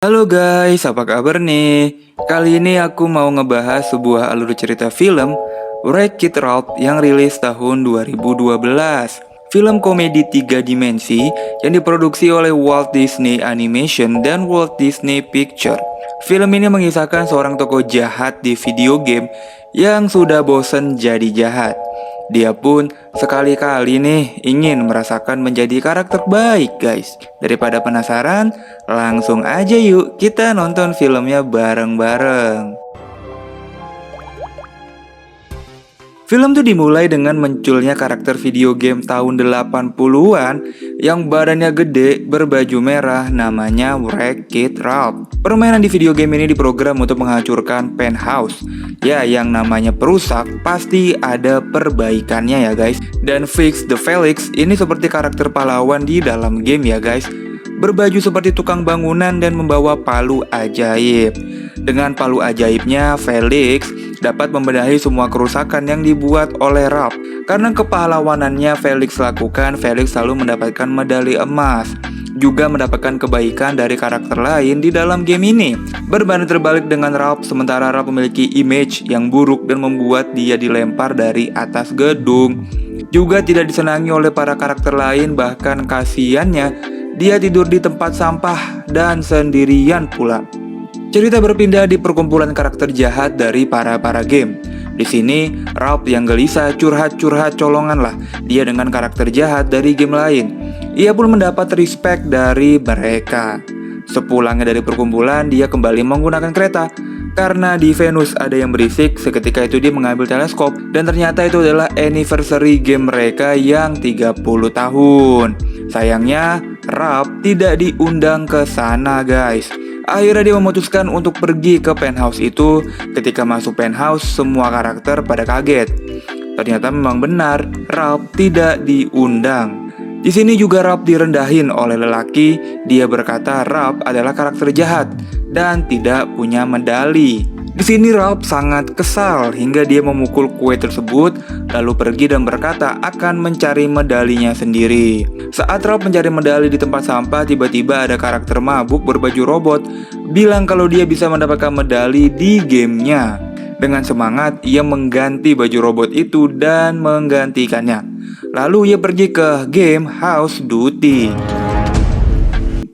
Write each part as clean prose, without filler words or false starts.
Halo guys, apa kabar nih? Kali ini aku mau ngebahas sebuah alur cerita film Wreck-It Ralph yang rilis tahun 2012. Film komedi 3 dimensi yang diproduksi oleh Walt Disney Animation dan Walt Disney Picture. Film ini mengisahkan seorang tokoh jahat di video game yang sudah bosan jadi jahat. Dia pun sekali-kali nih ingin merasakan menjadi karakter baik guys. Daripada penasaran, langsung aja yuk kita nonton filmnya bareng-bareng. Film tuh dimulai dengan munculnya karakter video game tahun 80-an yang badannya gede berbaju merah namanya Wreck-It Ralph. Permainan di video game ini diprogram untuk menghancurkan penthouse. Ya, yang namanya perusak pasti ada perbaikannya ya guys. Dan Fix the Felix ini seperti karakter pahlawan di dalam game ya guys. Berbaju seperti tukang bangunan dan membawa palu ajaib. Dengan palu ajaibnya, Felix dapat membenahi semua kerusakan yang dibuat oleh Ralph. Karena kepahlawanannya Felix lakukan, Felix selalu mendapatkan medali emas. Juga mendapatkan kebaikan dari karakter lain di dalam game ini. Berbanding terbalik dengan Ralph, sementara Ralph memiliki image yang buruk dan membuat dia dilempar dari atas gedung. Juga tidak disenangi oleh para karakter lain, bahkan kasihannya dia tidur di tempat sampah dan sendirian pula. Cerita berpindah di perkumpulan karakter jahat dari para game. Di sini, Ralph yang gelisah curhat-curhat colongan lah dia dengan karakter jahat dari game lain. Ia pun mendapat respect dari mereka. Sepulangnya dari perkumpulan, dia kembali menggunakan kereta. Karena di Venus ada yang berisik, seketika itu dia mengambil teleskop dan ternyata itu adalah anniversary game mereka yang 30 tahun. Sayangnya, Ralph tidak diundang ke sana guys. Akhirnya dia memutuskan untuk pergi ke penthouse itu. Ketika masuk penthouse, semua karakter pada kaget. Ternyata memang benar, Ralph tidak diundang. Di sini juga Ralph direndahin oleh lelaki. Dia berkata Ralph adalah karakter jahat dan tidak punya medali. Di sini Ralph sangat kesal hingga dia memukul kue tersebut, lalu pergi dan berkata akan mencari medalinya sendiri. Saat Ralph mencari medali di tempat sampah, tiba-tiba ada karakter mabuk berbaju robot bilang kalau dia bisa mendapatkan medali di gamenya. Dengan semangat, ia mengganti baju robot itu dan menggantikannya. Lalu ia pergi ke game House Duty.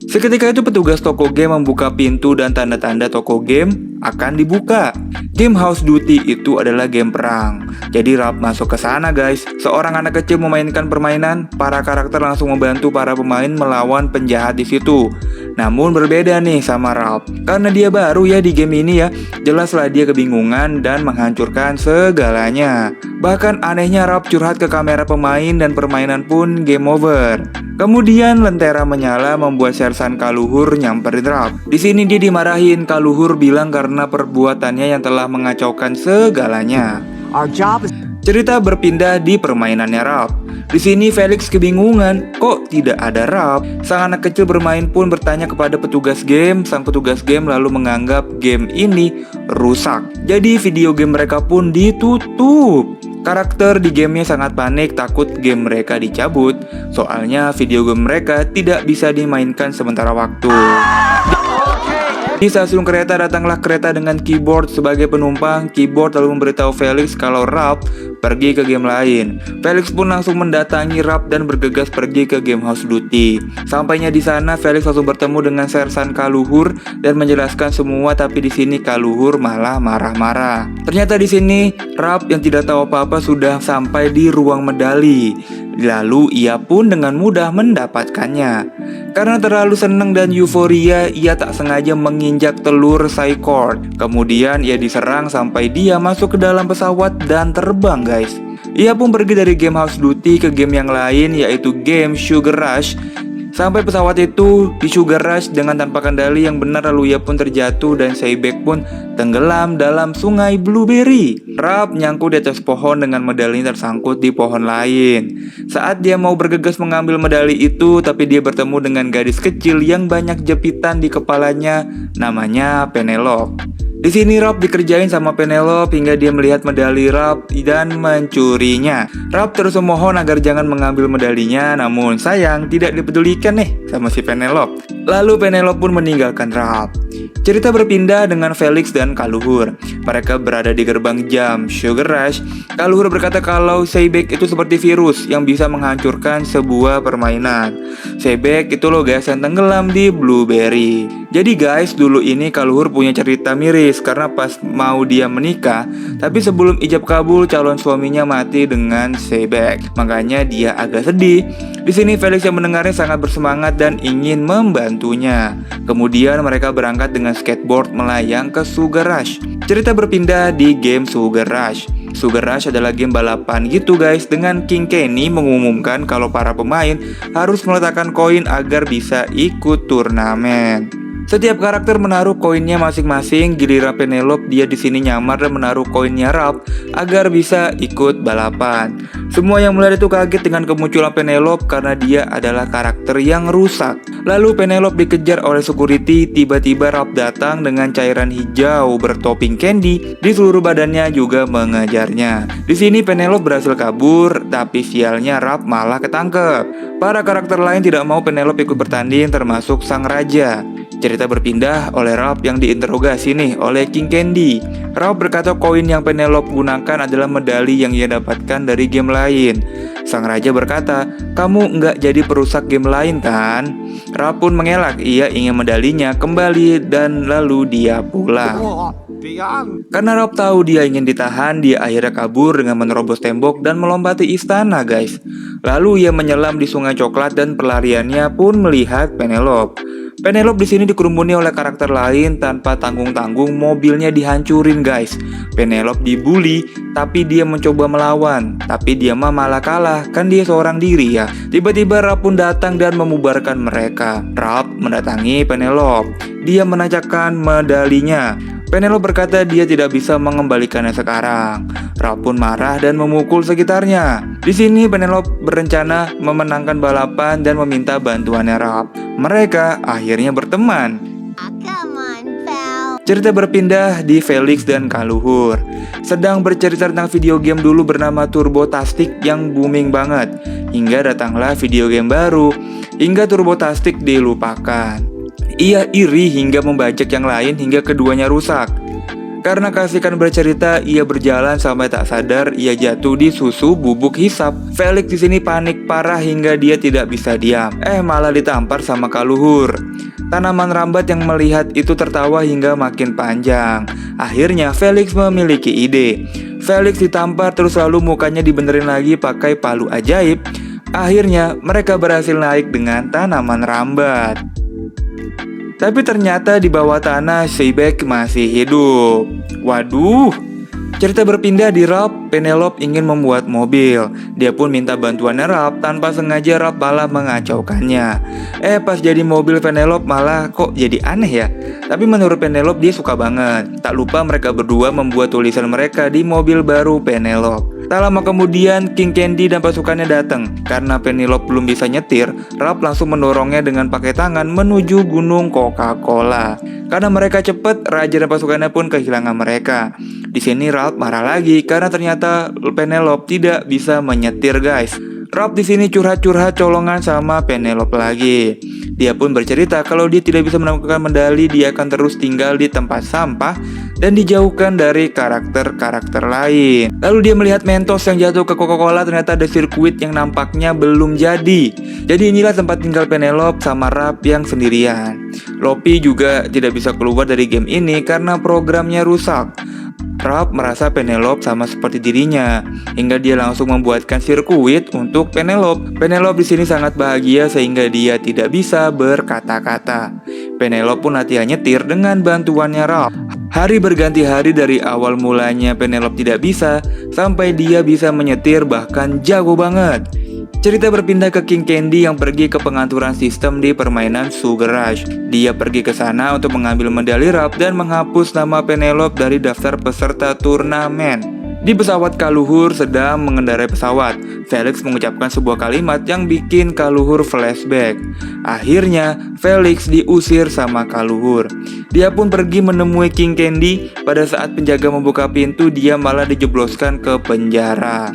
Seketika itu petugas toko game membuka pintu dan tanda-tanda toko game akan dibuka. Game House Duty itu adalah game perang. Jadi Ralph masuk ke sana guys. Seorang anak kecil memainkan permainan, para karakter langsung membantu para pemain melawan penjahat di situ. Namun berbeda nih sama Ralph. Karena dia baru ya di game ini ya. Jelaslah dia kebingungan dan menghancurkan segalanya. Bahkan anehnya Ralph curhat ke kamera pemain dan permainan pun game over. Kemudian lentera menyala membuat Sersan Kaluhur nyamperin Ralph. Di sini dia dimarahin. Kaluhur bilang karena perbuatannya yang telah mengacaukan segalanya. Cerita berpindah di permainannya Ralph. Di sini Felix kebingungan, kok tidak ada Ralph? Sang anak kecil bermain pun bertanya kepada petugas game. Sang petugas game lalu menganggap game ini rusak. Jadi video game mereka pun ditutup. Karakter di gamenya sangat panik, takut game mereka dicabut. Soalnya video game mereka tidak bisa dimainkan sementara waktu. Di stasiun kereta datanglah kereta dengan keyboard sebagai penumpang. Keyboard lalu memberitahu Felix kalau Ralph pergi ke game lain. Felix pun langsung mendatangi Ralph dan bergegas pergi ke game House Duty. Sampainya di sana, Felix langsung bertemu dengan Sersan Kaluhur dan menjelaskan semua. Tapi di sini Kaluhur malah marah-marah. Ternyata di sini Ralph yang tidak tahu apa-apa sudah sampai di ruang medali. Lalu ia pun dengan mudah mendapatkannya. Karena terlalu senang dan euforia, ia tak sengaja menginjak telur Psycord. Kemudian ia diserang sampai dia masuk ke dalam pesawat dan terbang guys. Ia pun pergi dari game House Duty ke game yang lain, yaitu game Sugar Rush. Sampai pesawat itu di Sugar Rush dengan tanpa kendali yang benar, lalu ia pun terjatuh dan Sayback pun tenggelam dalam sungai Blueberry. Ralph nyangkut di atas pohon dengan medali tersangkut di pohon lain. Saat dia mau bergegas mengambil medali itu, tapi dia bertemu dengan gadis kecil yang banyak jepitan di kepalanya, namanya Penelope. Di sini Ralph dikerjain sama Penelope hingga dia melihat medali Ralph dan mencurinya. Ralph terus memohon agar jangan mengambil medalinya, namun sayang tidak dipedulikan nih sama si Penelope. Lalu Penelope pun meninggalkan Ralph. Cerita berpindah dengan Felix dan Kaluhur. Mereka berada di gerbang jam Sugar Rush. Kaluhur berkata kalau Seibek itu seperti virus yang bisa menghancurkan sebuah permainan. Seibek itu loh guys yang tenggelam di Blueberry. Jadi guys, dulu ini Kaluhur punya cerita miris karena pas mau dia menikah, tapi sebelum ijab kabul calon suaminya mati dengan Seibek. Makanya dia agak sedih. Di sini Felix yang mendengarnya sangat bersemangat dan ingin membantunya. Kemudian mereka berangkat dengan skateboard melayang ke Sugar Rush. Cerita berpindah di game Sugar Rush. Sugar Rush adalah game balapan gitu guys, dengan King Kenny mengumumkan kalau para pemain harus meletakkan koin agar bisa ikut turnamen. Setiap karakter menaruh koinnya masing-masing. Giliran Penelope, dia di sini nyamar dan menaruh koinnya Ralph agar bisa ikut balapan. Semua yang melihat itu kaget dengan kemunculan Penelope karena dia adalah karakter yang rusak. Lalu Penelope dikejar oleh security. Tiba-tiba Ralph datang dengan cairan hijau bertopping candy di seluruh badannya juga mengejarnya. Di sini Penelope berhasil kabur, tapi sialnya Ralph malah ketangkep. Para karakter lain tidak mau Penelope ikut bertanding, termasuk sang raja. Cerita berpindah oleh Ralph yang diinterogasi nih oleh King Candy. Ralph berkata koin yang Penelope gunakan adalah medali yang ia dapatkan dari game lain. Sang raja berkata, kamu nggak jadi perusak game lain kan? Ralph pun mengelak, ia ingin medalinya kembali dan lalu dia pulang. Karena Ralph tahu dia ingin ditahan, dia akhirnya kabur dengan menerobos tembok dan melompati istana guys. Lalu ia menyelam di sungai coklat dan pelariannya pun melihat Penelope. Penelope di sini dikerumuni oleh karakter lain. Tanpa tanggung-tanggung mobilnya dihancurin guys. Penelope dibully, tapi dia mencoba melawan. Tapi dia malah kalah, kan dia seorang diri ya. Tiba-tiba Ralph pun datang dan memubarkan mereka. Ralph mendatangi Penelope. Dia menancapkan medalinya. Penelope berkata dia tidak bisa mengembalikannya sekarang. Ralph pun marah dan memukul sekitarnya. Di sini Penelope berencana memenangkan balapan dan meminta bantuannya Ralph. Mereka akhirnya berteman. Cerita berpindah di Felix dan Kaluhur. Sedang bercerita tentang video game dulu bernama Turbotastic yang booming banget. Hingga datanglah video game baru. Hingga Turbotastic dilupakan. Ia iri hingga membajak yang lain hingga keduanya rusak. Karena kasihkan bercerita, ia berjalan sampai tak sadar ia jatuh di susu bubuk hisap. Felix di sini panik parah hingga dia tidak bisa diam. Malah ditampar sama Kaluhur. Tanaman rambat yang melihat itu tertawa hingga makin panjang. Akhirnya Felix memiliki ide. Felix ditampar terus lalu mukanya dibenerin lagi pakai palu ajaib. Akhirnya mereka berhasil naik dengan tanaman rambat. Tapi ternyata di bawah tanah Seibek masih hidup. Waduh. Cerita berpindah di Ralph. Penelope ingin membuat mobil. Dia pun minta bantuannya Ralph. Tanpa sengaja Ralph malah mengacaukannya. Pas jadi mobil Penelope malah kok jadi aneh ya. Tapi menurut Penelope dia suka banget. Tak lupa mereka berdua membuat tulisan mereka di mobil baru Penelope. Tak lama kemudian King Candy dan pasukannya datang. Karena Penelope belum bisa nyetir, Ralph langsung mendorongnya dengan pakai tangan menuju gunung Coca-Cola. Karena mereka cepat, raja dan pasukannya pun kehilangan mereka. Di sini Ralph marah lagi karena ternyata Penelope tidak bisa menyetir guys. Ralph di sini curhat-curhat colongan sama Penelope lagi. Dia pun bercerita kalau dia tidak bisa menemukan medali, dia akan terus tinggal di tempat sampah dan dijauhkan dari karakter-karakter lain. Lalu dia melihat Mentos yang jatuh ke Coca-Cola, ternyata ada sirkuit yang nampaknya belum jadi. Jadi inilah tempat tinggal Penelope sama Ralph yang sendirian. Lopi juga tidak bisa keluar dari game ini karena programnya rusak. Ralph merasa Penelope sama seperti dirinya, hingga dia langsung membuatkan sirkuit untuk Penelope. Penelope di sini sangat bahagia sehingga dia tidak bisa berkata-kata. Penelope pun latihan nyetir dengan bantuannya Ralph. Hari berganti hari, dari awal mulanya Penelope tidak bisa sampai dia bisa menyetir bahkan jago banget. Cerita berpindah ke King Candy yang pergi ke pengaturan sistem di permainan Sugar Rush. Dia pergi ke sana untuk mengambil medali Ralph dan menghapus nama Penelope dari daftar peserta turnamen. Di pesawat Kaluhur sedang mengendarai pesawat. Felix mengucapkan sebuah kalimat yang bikin Kaluhur flashback. Akhirnya Felix diusir sama Kaluhur. Dia pun pergi menemui King Candy. Pada saat penjaga membuka pintu, dia malah dijebloskan ke penjara.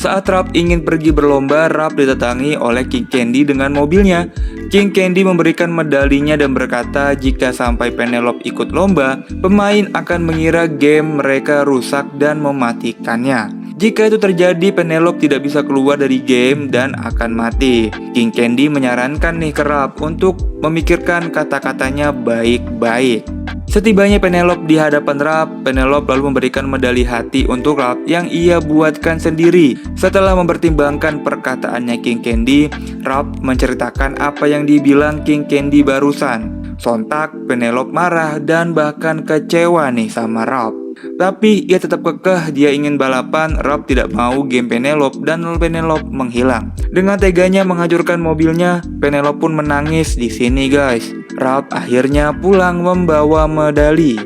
Saat Rap ingin pergi berlomba, Rap didatangi oleh King Candy dengan mobilnya. King Candy memberikan medalinya dan berkata jika sampai Penelope ikut lomba, pemain akan mengira game mereka rusak dan mematikannya. Jika itu terjadi, Penelope tidak bisa keluar dari game dan akan mati. King Candy menyarankan nih ke Rap untuk memikirkan kata-katanya baik-baik. Setibanya Penelope di hadapan Rap, Penelope lalu memberikan medali hati untuk Rap yang ia buatkan sendiri. Setelah mempertimbangkan perkataannya King Candy, Rap menceritakan apa yang dibilang King Candy barusan. Sontak Penelope marah dan bahkan kecewa nih sama Rap. Tapi ia tetap kekeh dia ingin balapan. Rap tidak mau game Penelope dan Penelope menghilang. Dengan teganya menghancurkan mobilnya, Penelope pun menangis di sini guys. Rap akhirnya pulang membawa medali.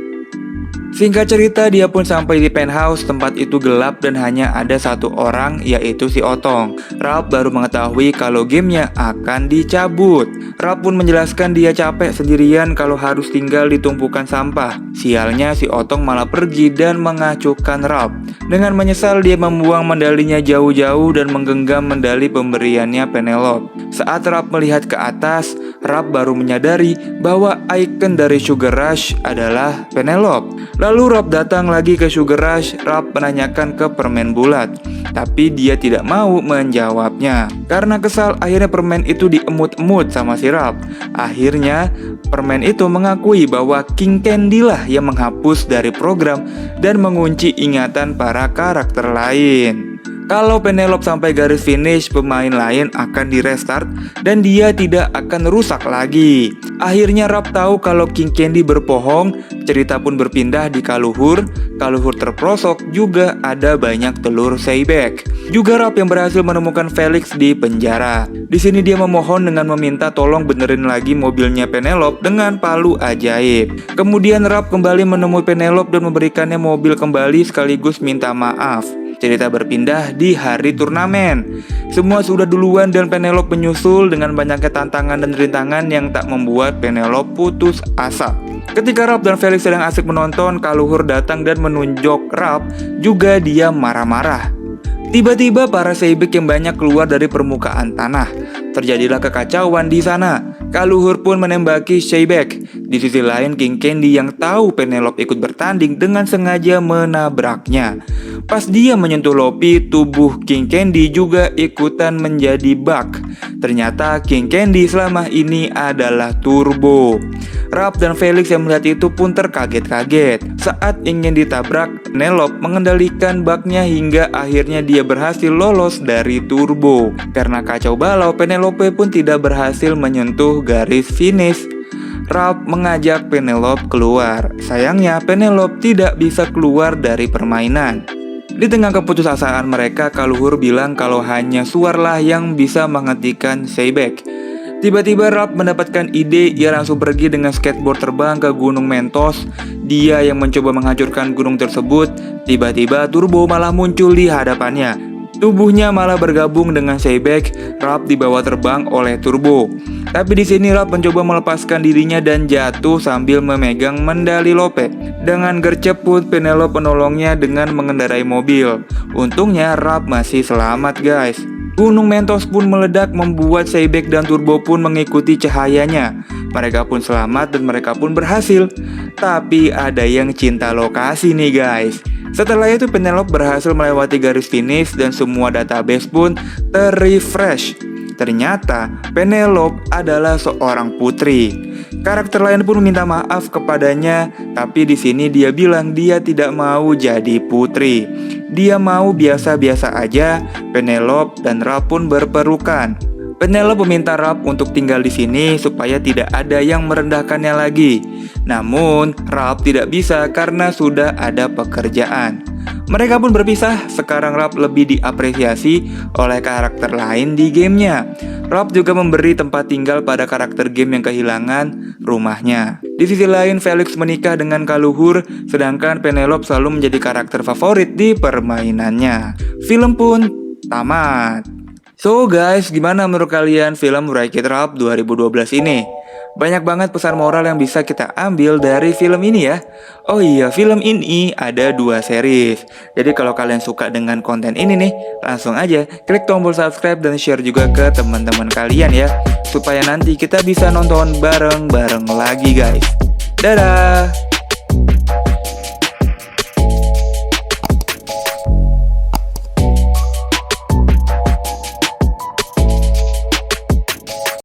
Singkat cerita, dia pun sampai di penthouse. Tempat itu gelap dan hanya ada satu orang, yaitu si Otong. Rap baru mengetahui kalau gamenya akan dicabut. Rap pun menjelaskan dia capek sendirian kalau harus tinggal di tumpukan sampah. Sialnya si Otong malah pergi dan mengacuhkan Rap. Dengan menyesal, dia membuang medalinya jauh-jauh dan menggenggam medali pemberiannya Penelope. Saat Rap melihat ke atas, Rap baru menyadari bahwa ikon dari Sugar Rush adalah Penelope. Lalu Rap datang lagi ke Sugar Rush. Rap menanyakan ke permen bulat, tapi dia tidak mau menjawabnya. Karena kesal, akhirnya permen itu diemut-emut sama si Rap. Akhirnya permen itu mengakui bahwa King Candy lah yang menghapus dari program dan mengunci ingatan para karakter lain. Kalau Penelope sampai garis finish, pemain lain akan direstart dan dia tidak akan rusak lagi. Akhirnya Rap tahu kalau King Candy berbohong. Cerita pun berpindah di Kaluhur. Kaluhur terprosok, juga ada banyak telur Seibek. Juga Rap yang berhasil menemukan Felix di penjara. Di sini dia memohon dengan meminta tolong benerin lagi mobilnya Penelope dengan palu ajaib. Kemudian Rap kembali menemui Penelope dan memberikannya mobil kembali sekaligus minta maaf. Cerita berpindah di hari turnamen. Semua sudah duluan dan Penelope menyusul dengan banyaknya tantangan dan rintangan yang tak membuat Penelope putus asa. Ketika Rap dan Felix sedang asik menonton, Kaluhur datang dan menunjuk Rap, juga dia marah-marah. Tiba-tiba para Seibek yang banyak keluar dari permukaan tanah. Terjadilah kekacauan di sana. Kaluhur pun menembaki Seibek. Di sisi lain, King Candy yang tahu Penelope ikut bertanding dengan sengaja menabraknya. Pas dia menyentuh Lopi, tubuh King Candy juga ikutan menjadi bug. Ternyata King Candy selama ini adalah Turbo. Rap dan Felix yang melihat itu pun terkaget-kaget. Saat ingin ditabrak, Penelope mengendalikan bugnya hingga akhirnya dia berhasil lolos dari Turbo. Karena kacau balau, Penelope pun tidak berhasil menyentuh garis finish. Rap mengajak Penelope keluar. Sayangnya Penelope tidak bisa keluar dari permainan. Di tengah keputusasaan mereka, Kaluhur bilang kalau hanya Suarlah yang bisa menghentikan Seibek. Tiba-tiba Rap mendapatkan ide, ia langsung pergi dengan skateboard terbang ke Gunung Mentos. Dia yang mencoba menghancurkan gunung tersebut. Tiba-tiba Turbo malah muncul di hadapannya. Tubuhnya malah bergabung dengan Seibek. Rap dibawa terbang oleh Turbo. Tapi di sini Rap mencoba melepaskan dirinya dan jatuh sambil memegang medali Lope. Dengan gercep pun Penelope menolongnya dengan mengendarai mobil. Untungnya Rap masih selamat guys. Gunung Mentos pun meledak membuat Seibek dan Turbo pun mengikuti cahayanya. Mereka pun selamat dan mereka pun berhasil. Tapi ada yang cinta lokasi nih guys. Setelah itu Penelope berhasil melewati garis finish dan semua database pun terrefresh. Ternyata Penelope adalah seorang putri. Karakter lain pun meminta maaf kepadanya, tapi di sini dia bilang dia tidak mau jadi putri. Dia mau biasa-biasa aja. Penelope dan Rap pun berperukan. Penelope meminta Rap untuk tinggal di sini supaya tidak ada yang merendahkannya lagi. Namun Rap tidak bisa karena sudah ada pekerjaan. Mereka pun berpisah. Sekarang Rap lebih diapresiasi oleh karakter lain di gamenya. Rap juga memberi tempat tinggal pada karakter game yang kehilangan rumahnya. Di sisi lain, Felix menikah dengan Kaluhur, sedangkan Penelope selalu menjadi karakter favorit di permainannya. Film pun tamat. So guys, gimana menurut kalian film Wreck-It Ralph 2012 ini? Banyak banget pesan moral yang bisa kita ambil dari film ini ya. Oh iya, film ini ada 2 series. Jadi kalau kalian suka dengan konten ini nih, langsung aja klik tombol subscribe dan share juga ke teman-teman kalian ya, supaya nanti kita bisa nonton bareng-bareng lagi guys. Dadah!